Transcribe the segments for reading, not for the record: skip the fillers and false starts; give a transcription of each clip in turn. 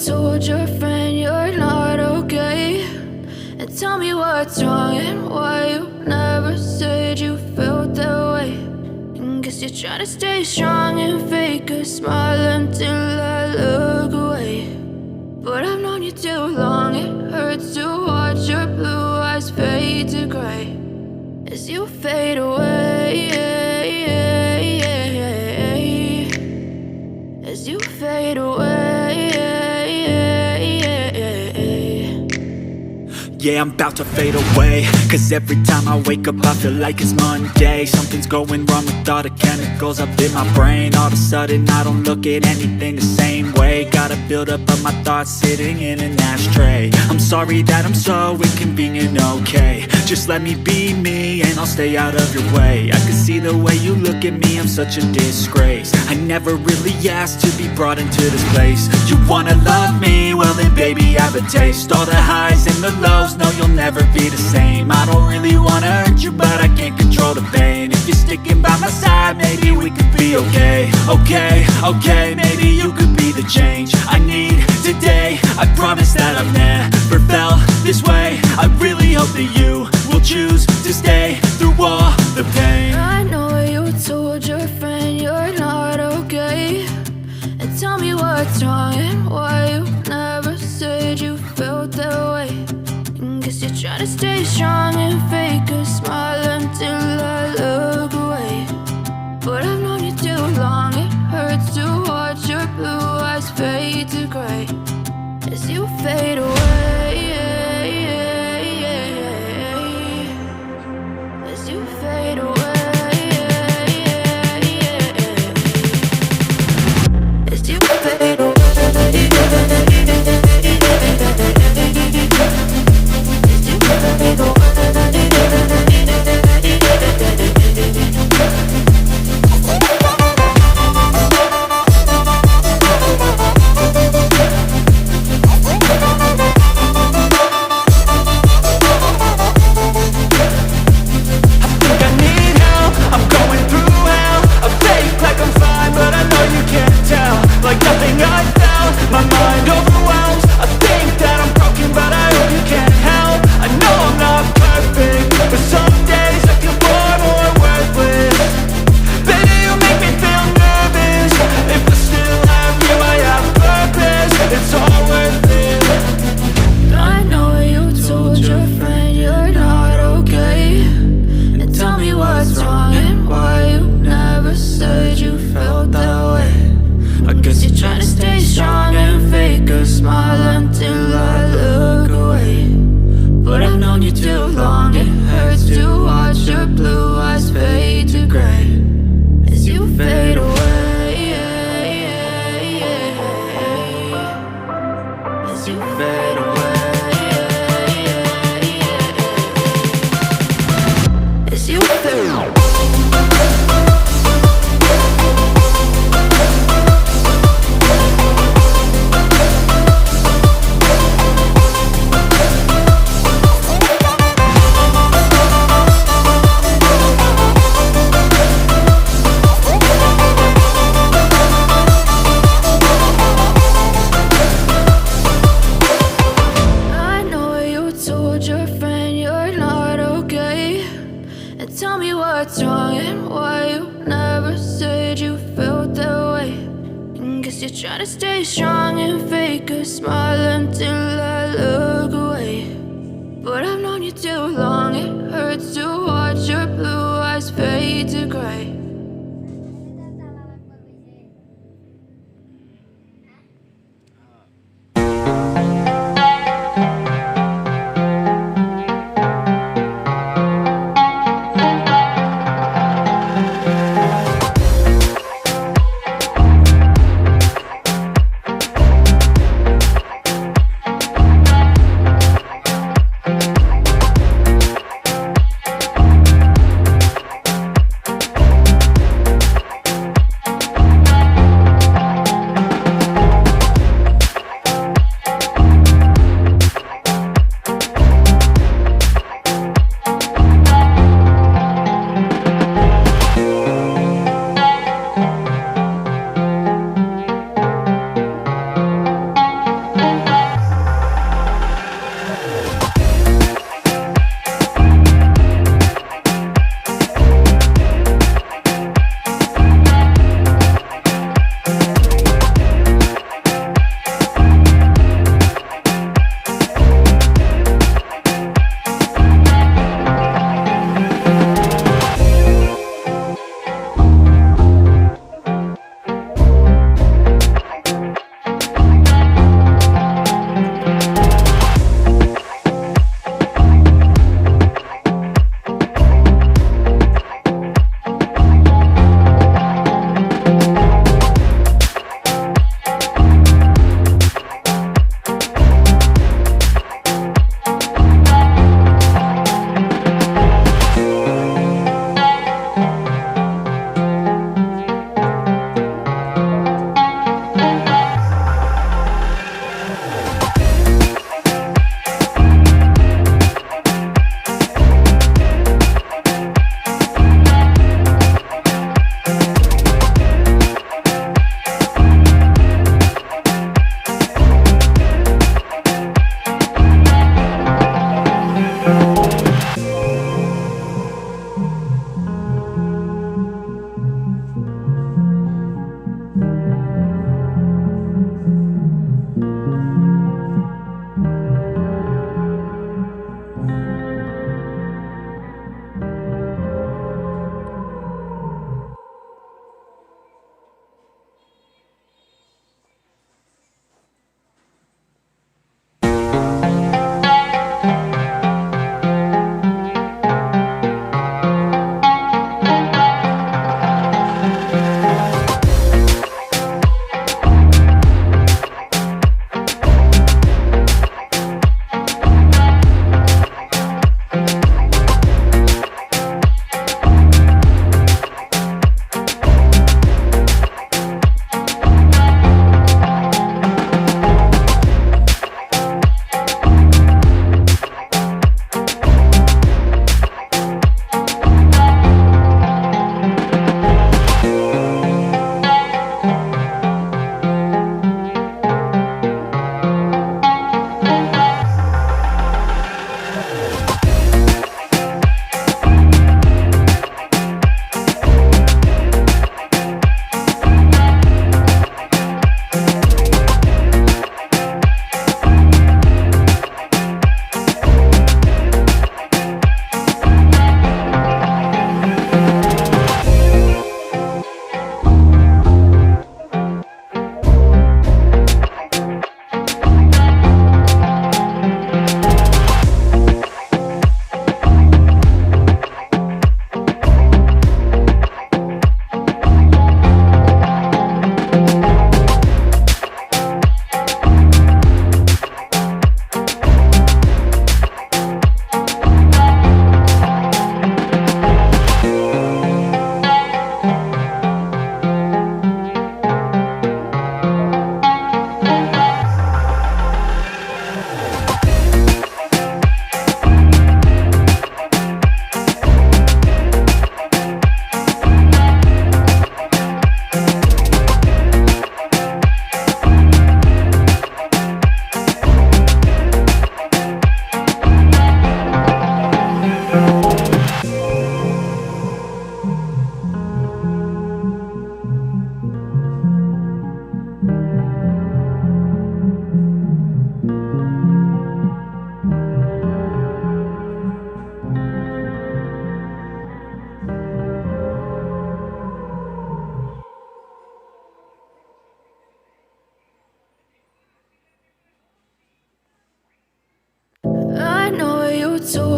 told your friend you're not okay, and tell me what's wrong and why you never said you felt that way. And guess you're trying to stay strong and fake a smile until I look away. But I've known you too long, it hurts to watch your blue eyes fade to gray as you fade away, as you fade away. Yeah, I'm about to fade away, cause every time I wake up I feel like it's Monday. Something's going wrong with all the chemicals up in my brain. All of a sudden I don't look at anything the same way. Gotta build up of my thoughts sitting in an ashtray. I'm sorry that I'm so inconvenient, okay. Just let me be me and I'll stay out of your way. I can see the way you look at me, I'm such a disgrace. I never really asked to be brought into this place. You wanna love me? Well then baby I have a taste. All the highs and the lows, no you'll never be the same. I don't really wanna hurt you but I can't control the pain. If you're sticking by my side maybe we could be okay. Okay, maybe you could be the change I need today. I promise that I've never felt this way. I really hope that you will choose to stay through all the pain. I know you told your friend you're not okay, and tell me what's wrong and why you never said you felt that way. And guess you're trying to stay strong and fake a smile until I look away. But I've known you too long, it hurts to watch your blue eyes fade to gray as you fade away, as you fade away, as you fade away. out. My mind overwhelms. I think that I'm broken, but I hope you can't help. I know I'm not perfect, but some days I feel bored or worthless. Baby, you make me feel nervous. If I still have you, I have purpose. It's all worth it. I know you told your friend you're not okay, and tell me what's wrong and why you never said you felt that way. I guess you're trying to stay strong and fake a smile until I look away. But I've known you too long, it hurts to watch your blue eyes fade to gray as you fade away. As you fade away. As you fade away. Tell me what's wrong and why you never said you felt that way. Guess you're trying to stay strong and fake a smile until I look away. But I've known you too long, it hurts to watch your blue eyes fade to gray.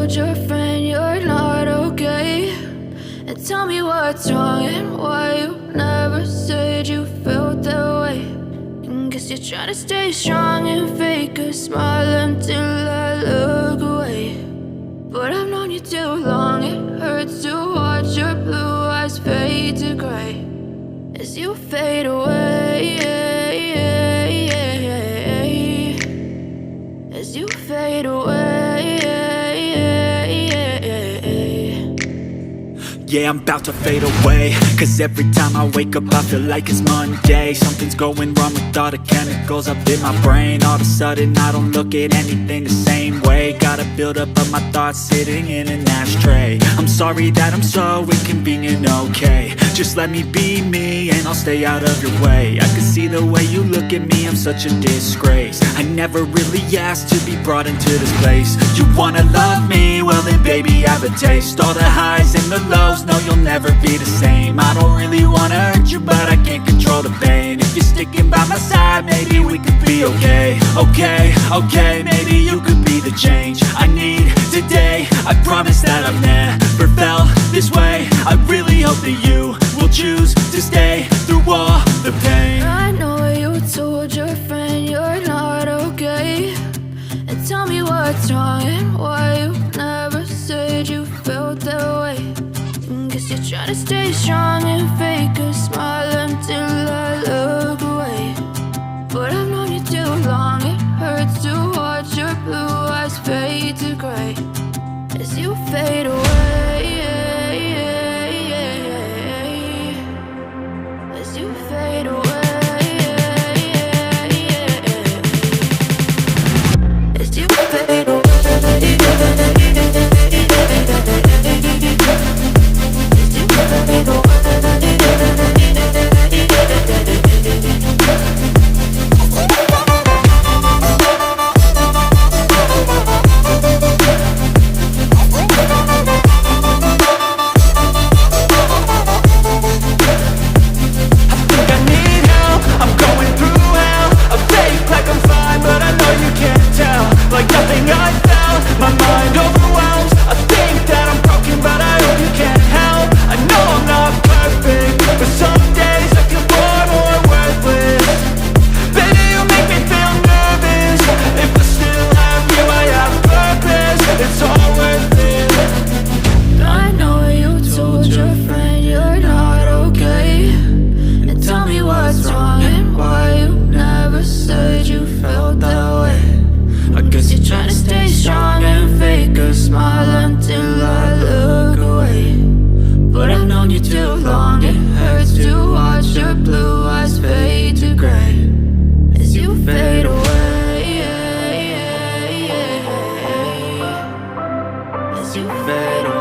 told your friend you're not okay, and tell me what's wrong and why you never said you felt that way. And guess you're trying to stay strong and fake a smile until I look away. But I've known you too long, it hurts to watch your blue eyes fade to gray as you fade away, as you fade away. Yeah, I'm about to fade away, cause every time I wake up I feel like it's Monday. Something's going wrong with all the chemicals up in my brain. All of a sudden I don't look at anything the same way. Gotta build up of my thoughts sitting in an ashtray. I'm sorry that I'm so inconvenient, okay. Just let me be me and I'll stay out of your way. I can see the way you look at me, I'm such a disgrace. I never really asked to be brought into this place. You wanna love me? Well then baby have a taste. All the highs and the lows, no you'll never be the same. I don't really wanna hurt you but I can't control the pain. If you're sticking by my side maybe we could be okay. Okay, maybe you could be the change I need today. I promise that I've never felt this way. I really hope that you will choose to stay through all the pain. I know you told your friend you're not okay, and tell me what's wrong and why you never said you felt that way. And guess you're trying to stay strong and fake a